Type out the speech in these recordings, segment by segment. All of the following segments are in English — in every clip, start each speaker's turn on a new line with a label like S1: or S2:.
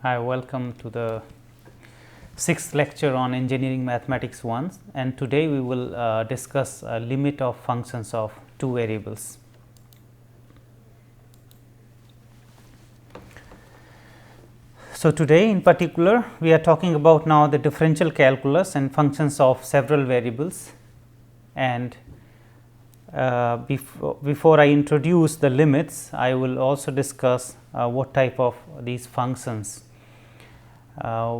S1: Hi, welcome to the 6th lecture on Engineering Mathematics 1, and today we will discuss a limit of functions of two variables. So, today in particular we are talking about now the differential calculus and functions of several variables, and before I introduce the limits, I will also discuss what type of these functions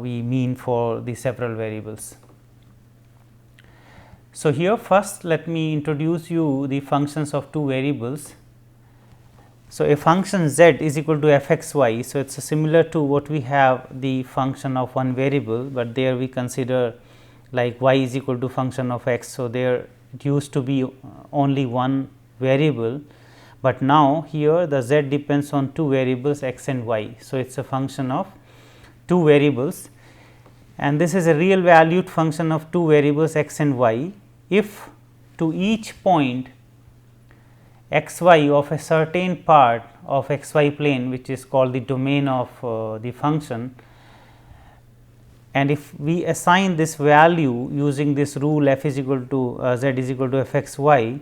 S1: we mean for the several variables. So, here first let me introduce you the functions of two variables. So, a function z is equal to f x y. So, it is similar to what we have the function of one variable, but there we consider like y is equal to function of x. So, there it used to be only one variable, but now here the z depends on two variables x and y. So, it is a function of two variables, and this is a real valued function of two variables x and y if to each point x y of a certain part of x y plane, which is called the domain of the function, and if we assign this value using this rule f is equal to z is equal to f x y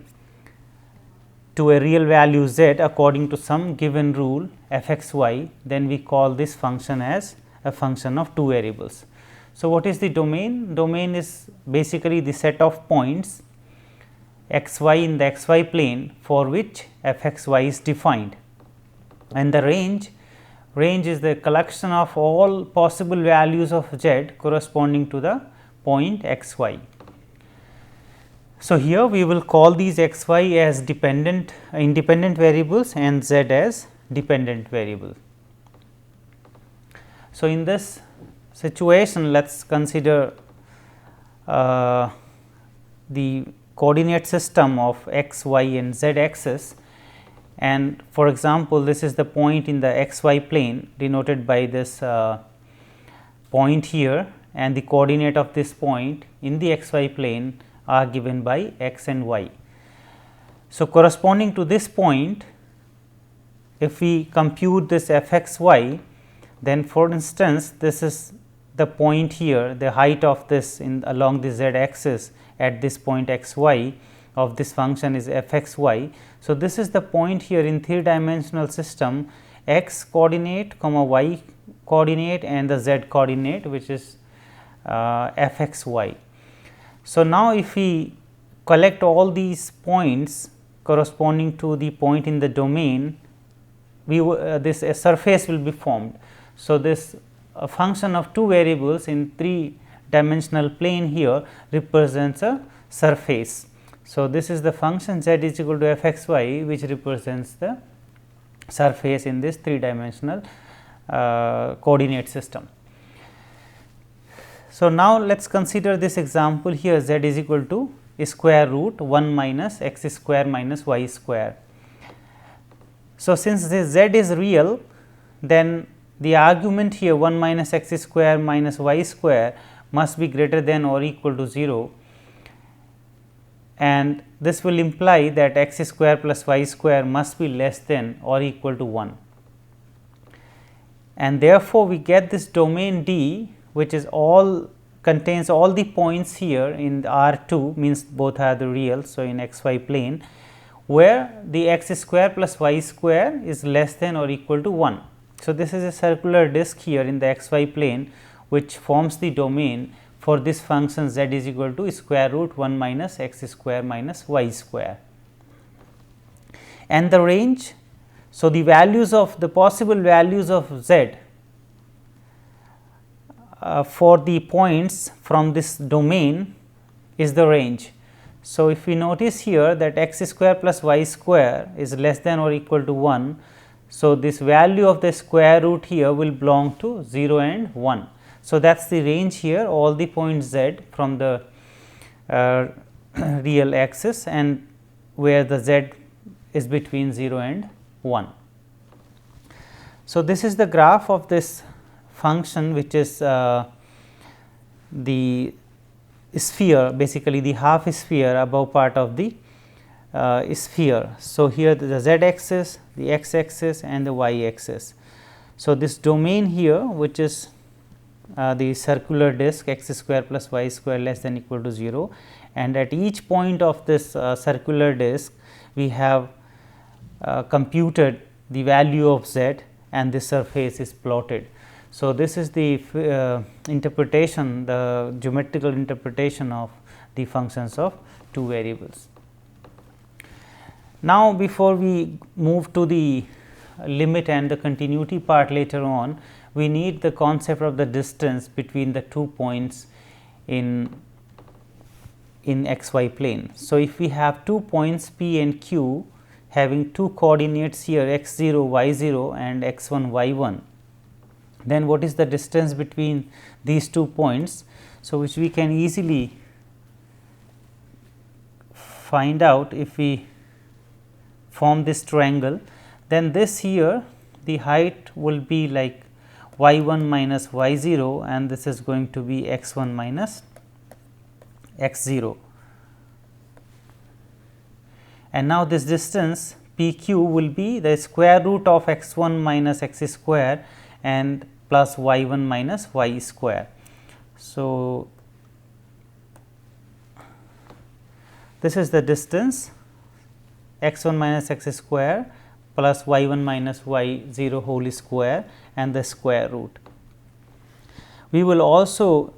S1: to a real value z according to some given rule f x y, then we call this function as a function of two variables. So, what is the domain? Domain is basically the set of points x y in the x y plane for which f x y is defined, and the range is the collection of all possible values of z corresponding to the point x y. So, here we will call these x y as independent variables and z as dependent variable. So, in this situation let us consider the coordinate system of x, y and z axis, and for example, this is the point in the x y plane denoted by this point here, and the coordinate of this point in the x y plane are given by x and y. So, corresponding to this point, if we compute this f x y, then for instance, this is the point here, the height of this along the z axis at this point x y of this function is f x y. So, this is the point here in three dimensional system, x coordinate comma y coordinate and the z coordinate, which is f x y. So, now if we collect all these points corresponding to the point in the domain, this a surface will be formed. So, this a function of two variables in three dimensional plane here represents a surface. So, this is the function z is equal to f x y, which represents the surface in this three dimensional coordinate system. So, now let us consider this example here z is equal to square root 1 minus x square minus y square. So, since this z is real, then the argument here 1 minus x square minus y square must be greater than or equal to 0, and this will imply that x square plus y square must be less than or equal to 1, and therefore, we get this domain D, which is contains all the points here in R 2, means both are the real. So, in x y plane where the x square plus y square is less than or equal to 1. So, this is a circular disk here in the x y plane, which forms the domain for this function z is equal to square root 1 minus x square minus y square, and the range. So, the values of the possible values of z for the points from this domain is the range. So, if we notice here that x square plus y square is less than or equal to 1. So, this value of the square root here will belong to 0 and 1. So, that is the range here, all the points z from the real axis and where the z is between 0 and 1. So, this is the graph of this function, which is the sphere, basically the half sphere above part of the sphere. So, here the z axis, the x axis and the y axis. So, this domain here, which is the circular disk x square plus y square less than equal to 0, and at each point of this circular disk we have computed the value of z and this surface is plotted. So, this is the interpretation, the geometrical interpretation of the functions of two variables. Now, before we move to the limit and the continuity part later on, we need the concept of the distance between the 2 points in xy plane. So, if we have 2 points P and Q having two coordinates here x 0, y 0 and x 1, y 1, then what is the distance between these 2 points? So, which we can easily find out if we form this triangle, then this here the height will be like y 1 minus y 0 and this is going to be x 1 minus x 0. And now, this distance p q will be the square root of x 1 minus x square and plus y 1 minus y square. So, this is the distance x 1 minus x square plus y 1 minus y 0 whole square and the square root. We will also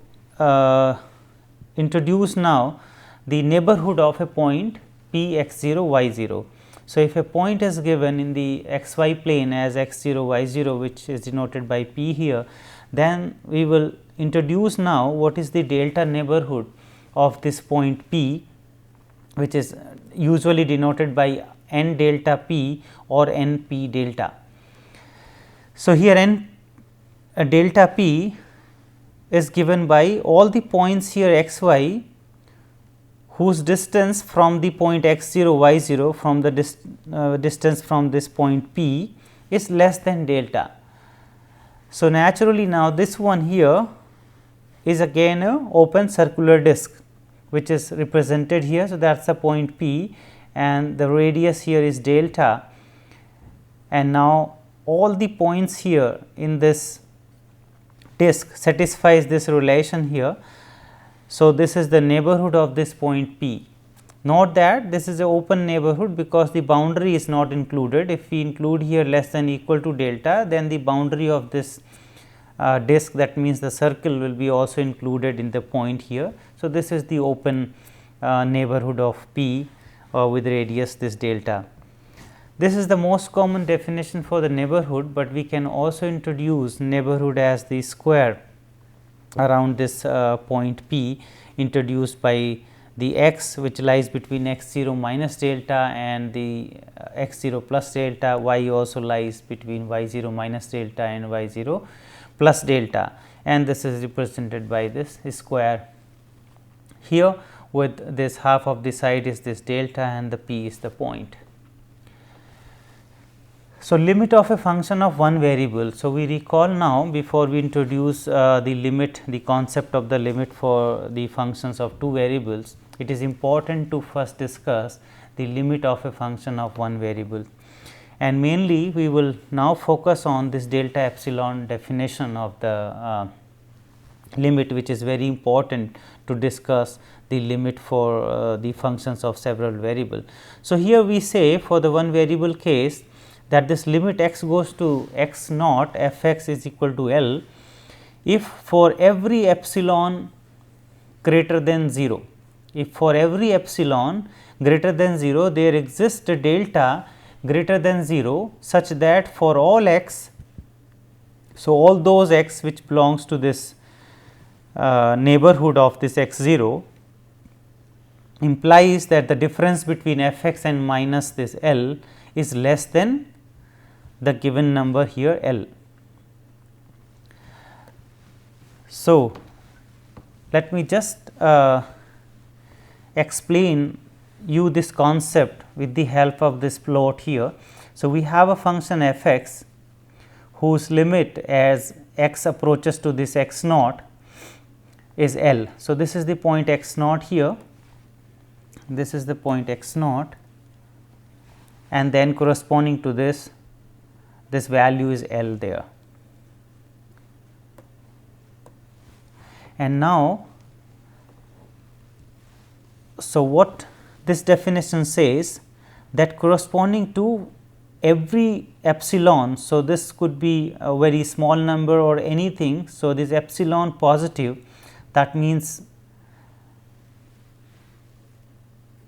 S1: introduce now the neighborhood of a point P x 0 y 0. So, if a point is given in the x y plane as x 0 y 0, which is denoted by P here, then we will introduce now what is the delta neighborhood of this point P, which is usually denoted by n delta P or n P delta. So, here n delta P is given by all the points here x y whose distance from the point x 0 y 0 from the distance from this point P is less than delta. So, naturally now this one here is again a open circular disk which is represented here. So, that is the point P and the radius here is delta, and now all the points here in this disk satisfies this relation here. So, this is the neighborhood of this point P. Note that this is a open neighborhood because the boundary is not included. If we include here less than equal to delta, then the boundary of this disk, that means the circle, will be also included in the point here. So, this is the open neighborhood of P with radius this delta. This is the most common definition for the neighborhood, but we can also introduce neighborhood as the square around this point P introduced by the x which lies between x 0 minus delta and the x 0 plus delta, y also lies between y 0 minus delta and y 0 plus delta, and this is represented by this square here, with this half of the side is this delta and the P is the point. So, limit of a function of one variable. So, we recall now before we introduce the limit, the concept of the limit for the functions of two variables, it is important to first discuss the limit of a function of one variable, and mainly we will now focus on this delta epsilon definition of the limit, which is very important to discuss the limit for the functions of several variables. So, here we say for the one variable case that this limit x goes to x naught f x is equal to L if for every epsilon greater than 0. If for every epsilon greater than 0 there exists a delta greater than 0 such that for all x, so all those x which belongs to this neighborhood of this x 0 implies that the difference between f x and minus this L is less than the given number here L. So, let me just explain you this concept with the help of this plot here. So, we have a function f x whose limit as x approaches to this x naught is L. So, this is the point x naught here, this is the point x naught, and then corresponding to this value is L there. And now, so what this definition says, that corresponding to every epsilon. So, this could be a very small number or anything. So, this epsilon positive, that means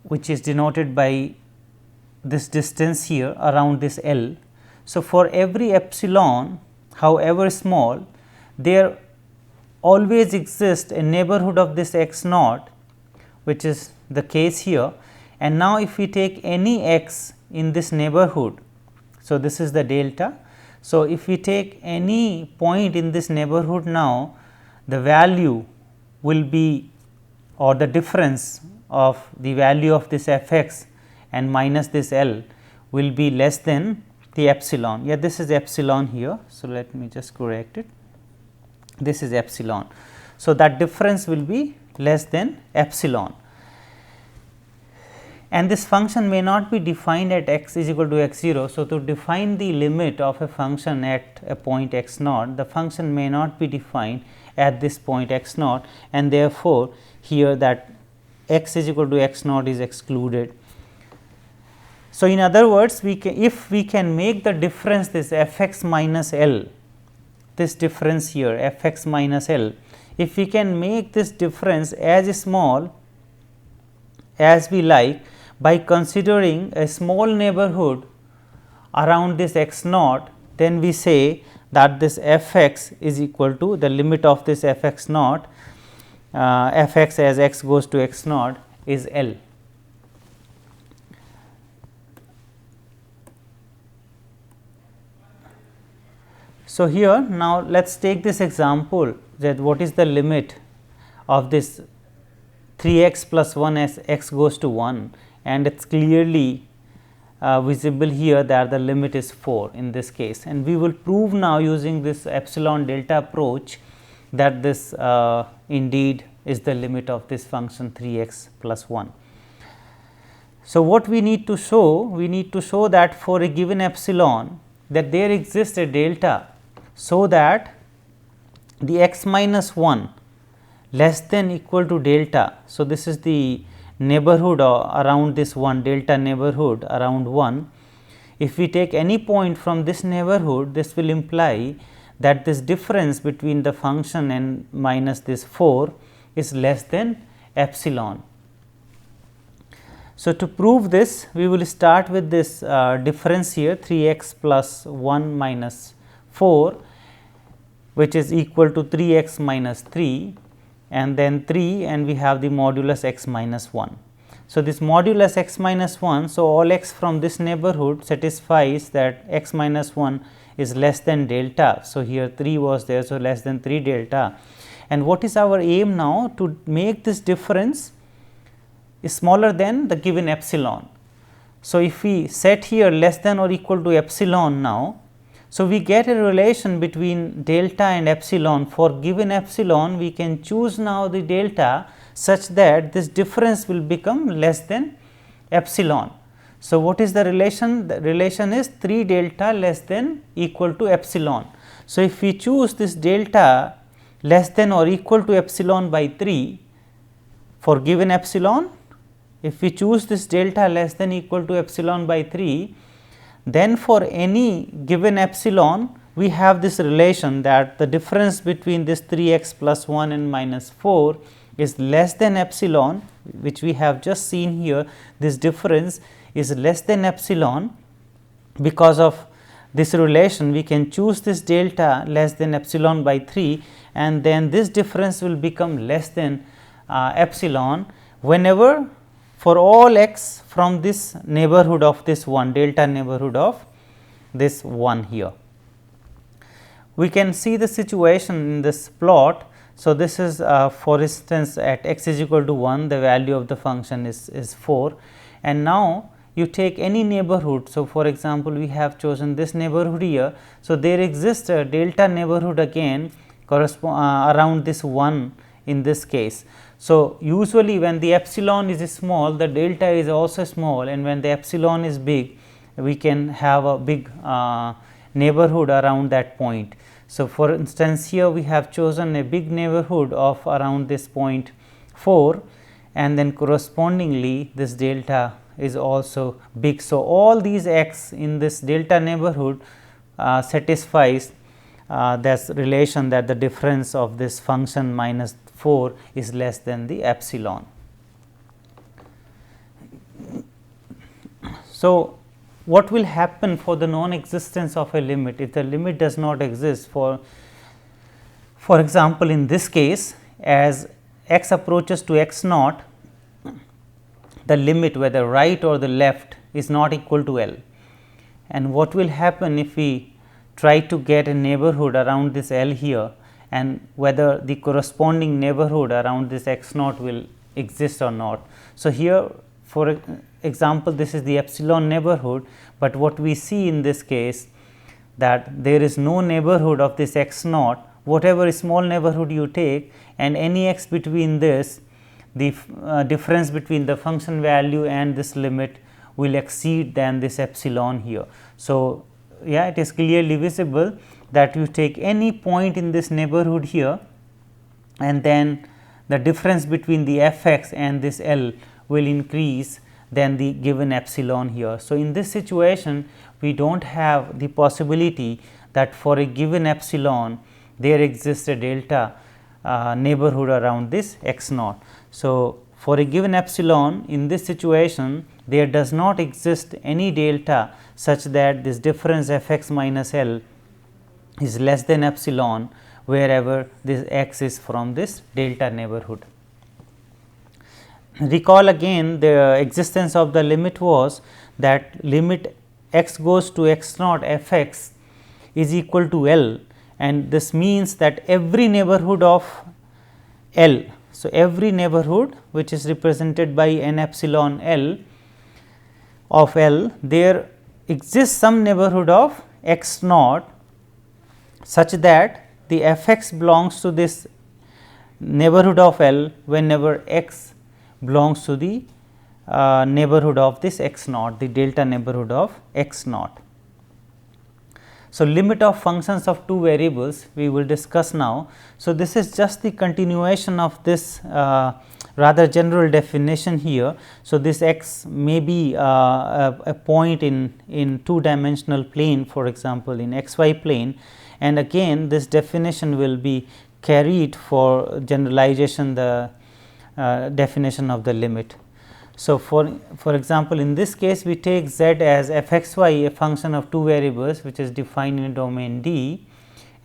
S1: which is denoted by this distance here around this L. So, for every epsilon, however small, there always exists a neighborhood of this x naught, which is the case here. And now, if we take any x in this neighborhood, so this is the delta. So, if we take any point in this neighborhood now, the value will be, or the difference of the value of this f x and minus this L will be less than the epsilon. Yeah, this is epsilon here. So, let me just correct it. This is epsilon. So, that difference will be less than epsilon. And this function may not be defined at x is equal to x 0. So, to define the limit of a function at a point x naught, the function may not be defined at this point x naught, and therefore, here that x is equal to x naught is excluded. So, in other words, we can, if we can make the difference this f x minus L, this difference here f x minus L, if we can make this difference as small as we like by considering a small neighborhood around this x naught, then we say that this f x is equal to the limit of this f x naught, f x as x goes to x naught is L. So, here now let us take this example, that what is the limit of this 3 x plus 1 as x goes to 1, and it is clearly visible here that the limit is 4 in this case. And we will prove now using this epsilon delta approach that this indeed is the limit of this function 3 x plus 1. So, what we need to show? We need to show that for a given epsilon, that there exists a delta, so that the x minus 1 less than equal to delta. So, this is the neighborhood around this 1, delta neighborhood around 1. If we take any point from this neighborhood, this will imply that this difference between the function and minus this 4 is less than epsilon. So, to prove this, we will start with this difference here 3 x plus 1 minus 4, which is equal to 3 x minus 3, and then 3, and we have the modulus x minus 1. So, this modulus x minus 1, so all x from this neighborhood satisfies that x minus 1 is less than delta. So, here 3 was there, so less than 3 delta. And what is our aim now? To make this difference is smaller than the given epsilon. So, if we set here less than or equal to epsilon now, so we get a relation between delta and epsilon. For given epsilon, we can choose now the delta such that this difference will become less than epsilon. So, what is the relation? The relation is 3 delta less than equal to epsilon. So, if we choose this delta less than or equal to epsilon by 3 for given epsilon, if we choose this delta less than equal to epsilon by 3, then for any given epsilon, we have this relation that the difference between this 3 x plus 1 and minus 4 is less than epsilon, which we have just seen here. This difference is less than epsilon. Because of this relation, we can choose this delta less than epsilon by 3, and then this difference will become less than epsilon whenever, for all x from this neighborhood of this 1, delta neighborhood of this 1 here. We can see the situation in this plot. So, this is for instance at x is equal to 1, the value of the function is 4, and now you take any neighborhood. So, for example, we have chosen this neighborhood here. So, there exists a delta neighborhood again around this 1 in this case. So, usually when the epsilon is small, the delta is also small, and when the epsilon is big, we can have a big neighborhood around that point. So, for instance, here we have chosen a big neighborhood of around this point 4, and then correspondingly this delta is also big. So, all these x in this delta neighborhood satisfies this relation that the difference of this function minus 4 is less than the epsilon. So, what will happen for the non existence of a limit if the limit does not exist? For example, in this case, as x approaches to x naught, the limit whether right or the left is not equal to L. And what will happen if we try to get a neighborhood around this L here, and whether the corresponding neighborhood around this x naught will exist or not. So, here for example, this is the epsilon neighborhood, but what we see in this case that there is no neighborhood of this x naught, whatever small neighborhood you take, and any x between this, the difference between the function value and this limit will exceed than this epsilon here. So, yeah, it is clearly visible that you take any point in this neighborhood here, and then the difference between the f x and this L will increase than the given epsilon here. So, in this situation we do not have the possibility that for a given epsilon there exists a delta neighborhood around this x naught. So, for a given epsilon in this situation there does not exist any delta such that this difference f x minus L is less than epsilon wherever this x is from this delta neighborhood. Recall again, the existence of the limit was that limit x goes to x naught f x is equal to L, and this means that every neighborhood of L. So, every neighborhood which is represented by n epsilon L of L, there exists some neighborhood of x naught such that the f x belongs to this neighborhood of L whenever x belongs to the neighborhood of this x naught, the delta neighborhood of x naught. So, limit of functions of two variables we will discuss now. So, this is just the continuation of this rather general definition here. So, this x may be a point in two dimensional plane, for example, in x y plane, and again this definition will be carried for generalization the definition of the limit. So, for example, in this case we take z as f x y, a function of two variables which is defined in domain D,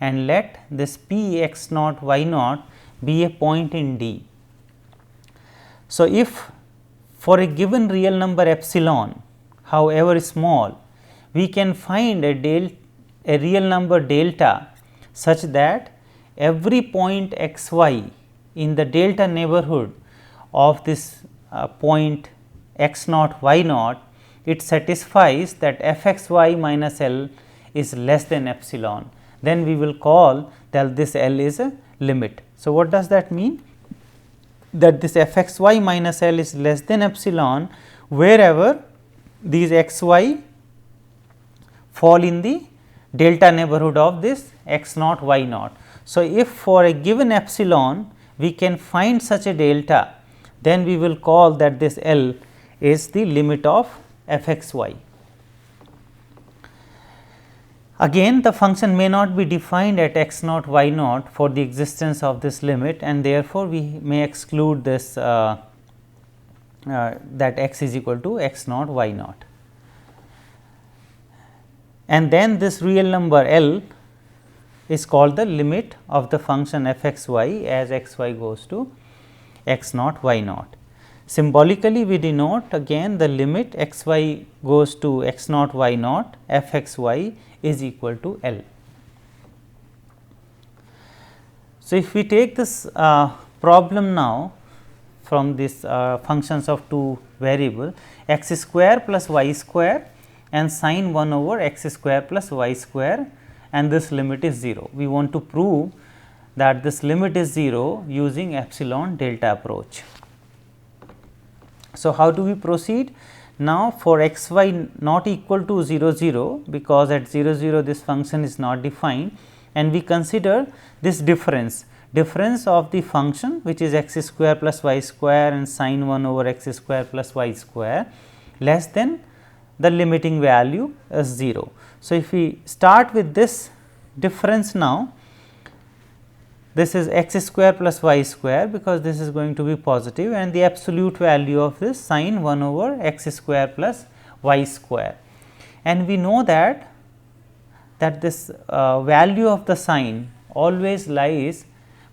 S1: and let this p x naught y naught be a point in D. So, if for a given real number epsilon, however small, we can find a real number delta such that every point x y in the delta neighborhood of this point x naught y naught, it satisfies that f x y minus L is less than epsilon, then we will call that this L is a limit. So, what does that mean? That this f x y minus L is less than epsilon wherever these x y fall in the delta neighborhood of this x naught y naught. So, if for a given epsilon we can find such a delta, then we will call that this L is the limit of f x y. Again, the function may not be defined at x naught y naught for the existence of this limit, and therefore, we may exclude this that x is equal to x naught y naught. And then this real number L is called the limit of the function f x y as x y goes to x naught y naught. Symbolically, we denote again the limit x y goes to x naught y naught f x y is equal to L. So, if we take this problem now from this functions of two variable x square plus y square and sine 1 over x square plus y square, and this limit is 0. We want to prove that this limit is 0 using epsilon delta approach. So, how do we proceed? Now, for x y not equal to 0 0, because at 0 0 this function is not defined, and we consider this difference of the function which is x square plus y square and sine 1 over x square plus y square less than the limiting value as 0. So, if we start with this difference now, this is x square plus y square because this is going to be positive, and the absolute value of this sine 1 over x square plus y square. And we know that this value of the sine always lies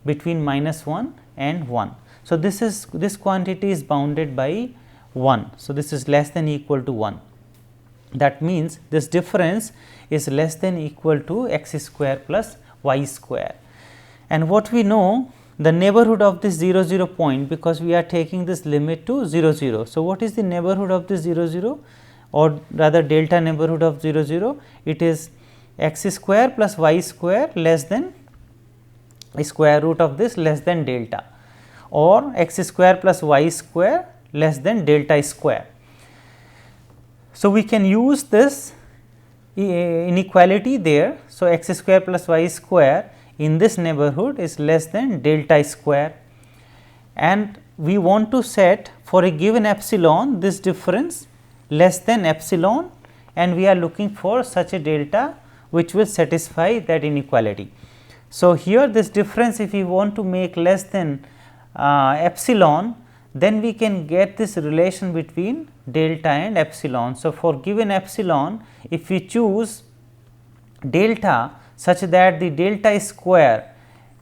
S1: between -1 and 1. So, this quantity is bounded by 1. So, this is less than equal to 1. That means, this difference is less than equal to x square plus y square. And what we know, the neighborhood of this 0 0 point, because we are taking this limit to 0 0. So, what is the neighborhood of this 0 0, or rather delta neighborhood of 0 0? It is x square plus y square less than square root of this less than delta, or x square plus y square less than delta square. So, we can use this inequality there. So, x square plus y square in this neighborhood is less than delta square, and we want to set for a given epsilon this difference less than epsilon, and we are looking for such a delta which will satisfy that inequality. So, here this difference, if we want to make less than epsilon, then we can get this relation between delta and epsilon. So, for given epsilon, if we choose delta such that the delta square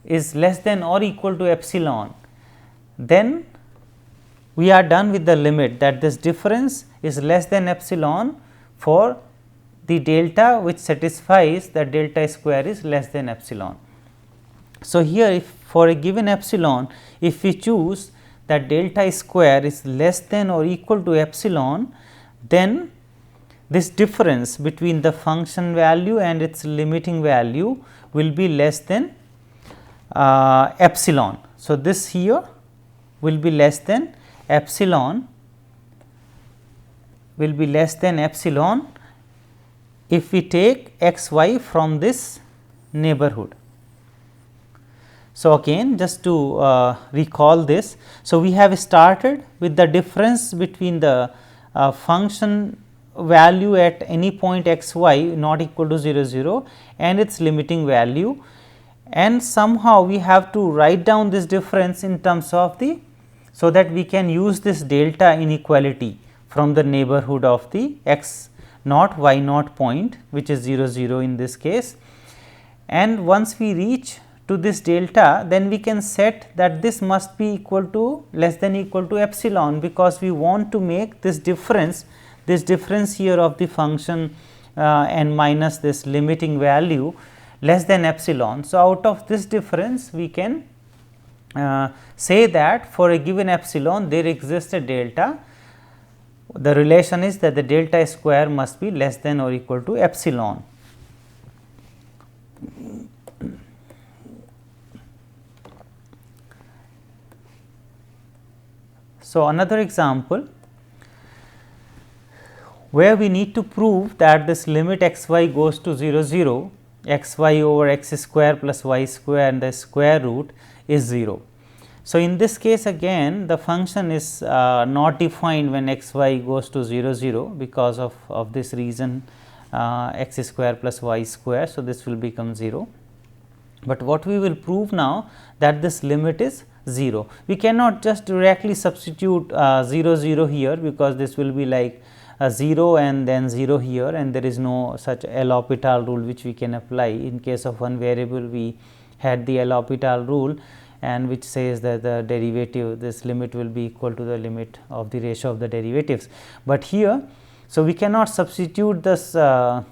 S1: is less than or equal to epsilon, then we are done with the limit that this difference is less than epsilon for the delta which satisfies that delta square is less than epsilon. So, here if for a given epsilon, if we choose that delta square is less than or equal to epsilon, then this difference between the function value and its limiting value will be less than epsilon. So, this here will be less than epsilon, if we take x y from this neighborhood. So, again just to recall this. So, we have started with the difference between the function value at any point x y not equal to 0 0 and its limiting value, and somehow we have to write down this difference in terms of the, so that we can use this delta inequality from the neighborhood of the x naught y naught point, which is 0 0 in this case. And once we reach to this delta, then we can set that this must be equal to less than equal to epsilon, because we want to make this difference here of the function and minus this limiting value less than epsilon. So, out of this difference we can say that for a given epsilon there exists a delta. The relation is that the delta square must be less than or equal to epsilon. So, another example where we need to prove that this limit x y goes to 0 0, x y over x square plus y square and the square root is 0. So, in this case again the function is not defined when x y goes to 0 0 because of this reason x square plus y square. So, this will become 0, but what we will prove now that this limit is 0. We cannot just directly substitute 0 0 here, because this will be like 0 and then 0 here, and there is no such L'Hopital rule which we can apply. In case of one variable we had the L'Hopital rule, and which says that the derivative, this limit will be equal to the limit of the ratio of the derivatives. But here, so we cannot substitute this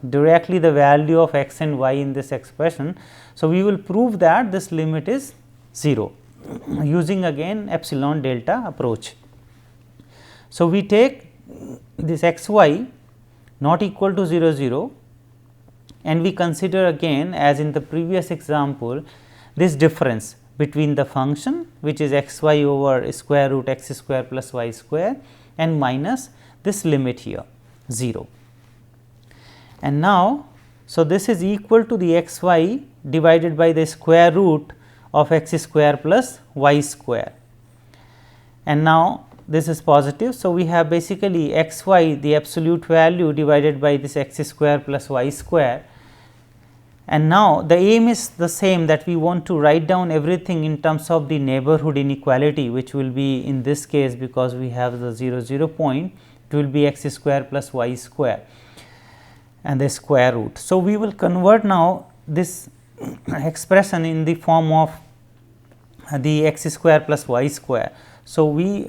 S1: directly the value of x and y in this expression. So, we will prove that this limit is 0 using again epsilon delta approach. So, we take this x y not equal to 0 0 and we consider again, as in the previous example, this difference between the function which is x y over square root x square plus y square and minus this limit here 0. And now, so this is equal to the x y divided by the square root of x square plus y square, and now this is positive. So, we have basically x y, the absolute value, divided by this x square plus y square, and now the aim is the same, that we want to write down everything in terms of the neighborhood inequality, which will be in this case, because we have the 0 point, it will be x square plus y square and the square root. So, we will convert now this expression in the form of the x square plus y square. So, we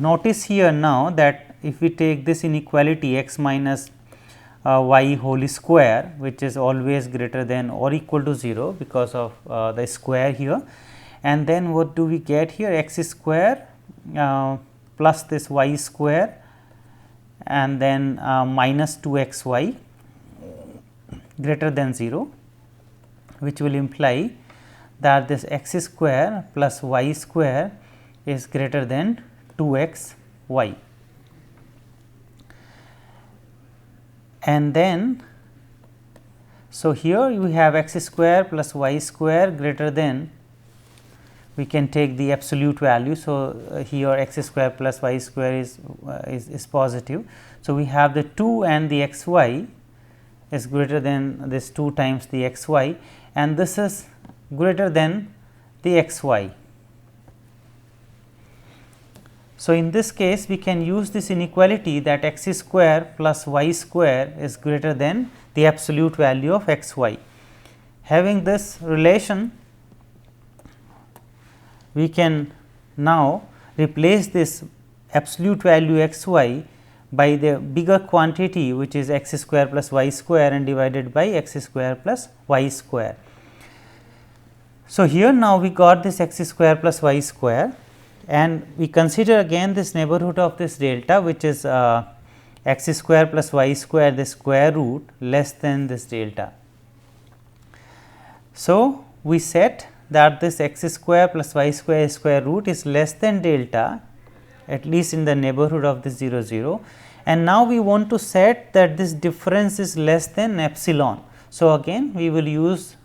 S1: notice here now that if we take this inequality x minus y whole square, which is always greater than or equal to 0 because of the square here, and then what do we get here, x square plus this y square and then minus 2 x y greater than 0, which will imply that this x square plus y square is greater than 2 x y. And then, so here you have x square plus y square greater than, we can take the absolute value. So, here x square plus y square is positive. So, we have the 2 and the x y is greater than this 2 times the x y, and this is greater than the x y. So, in this case we can use this inequality that x square plus y square is greater than the absolute value of x y. Having this relation, we can now replace this absolute value x y by the bigger quantity, which is x square plus y square, and divided by x square plus y square. So, here now we got this x square plus y square, and we consider again this neighborhood of this delta, which is x square plus y square, the square root, less than this delta. So, we set that this x square plus y square square root is less than delta, at least in the neighborhood of this 0 0, and now we want to set that this difference is less than epsilon. So, again we will use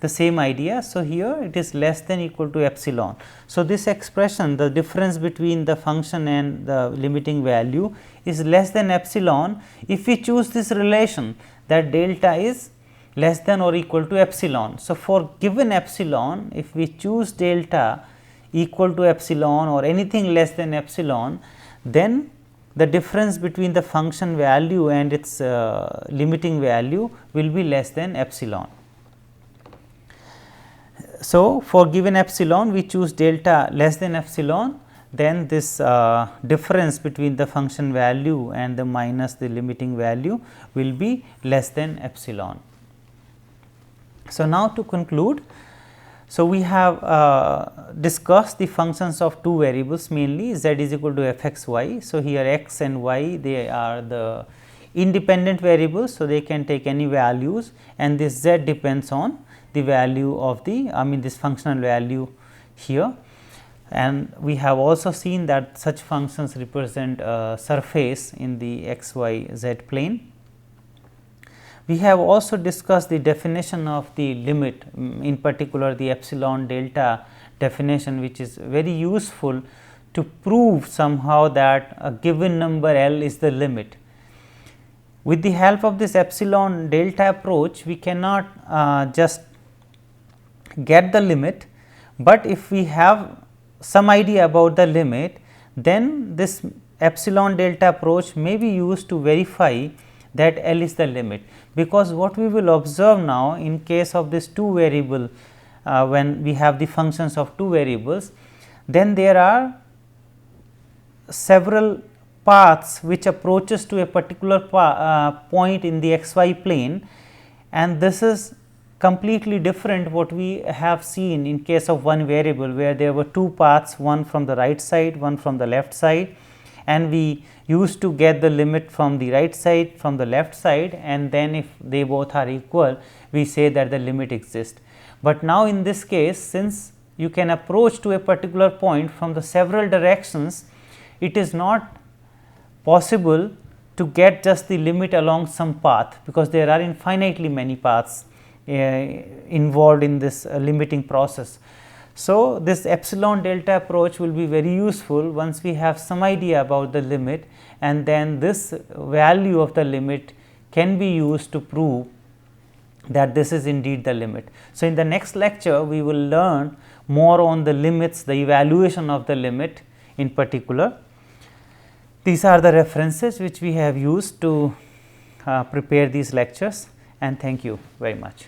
S1: the same idea. So, here it is less than equal to epsilon. So, this expression, the difference between the function and the limiting value, is less than epsilon if we choose this relation that delta is less than or equal to epsilon. So, for given epsilon, if we choose delta equal to epsilon or anything less than epsilon, then the difference between the function value and its limiting value will be less than epsilon. So, for given epsilon we choose delta less than epsilon, then this difference between the function value and the minus the limiting value will be less than epsilon. So, now to conclude, so we have discussed the functions of two variables, mainly z is equal to f x y. So, here x and y, they are the independent variables. So, they can take any values, and this z depends on the value of the, this functional value here. And we have also seen that such functions represent a surface in the x y z plane. We have also discussed the definition of the limit, in particular the epsilon delta definition, which is very useful to prove somehow that a given number L is the limit. With the help of this epsilon delta approach, we cannot just get the limit, but if we have some idea about the limit, then this epsilon delta approach may be used to verify that L is the limit. Because what we will observe now in case of this two variable, when we have the functions of two variables, then there are several paths which approaches to a particular point in the xy plane, and this is completely different what we have seen in case of one variable, where there were two paths, one from the right side, one from the left side, and we used to get the limit from the right side, from the left side, and then if they both are equal, we say that the limit exists. But now in this case, since you can approach to a particular point from the several directions, it is not possible to get just the limit along some path, because there are infinitely many paths involved in this limiting process. So, this epsilon delta approach will be very useful once we have some idea about the limit, and then this value of the limit can be used to prove that this is indeed the limit. So, in the next lecture we will learn more on the limits, the evaluation of the limit in particular. These are the references which we have used to prepare these lectures, and thank you very much.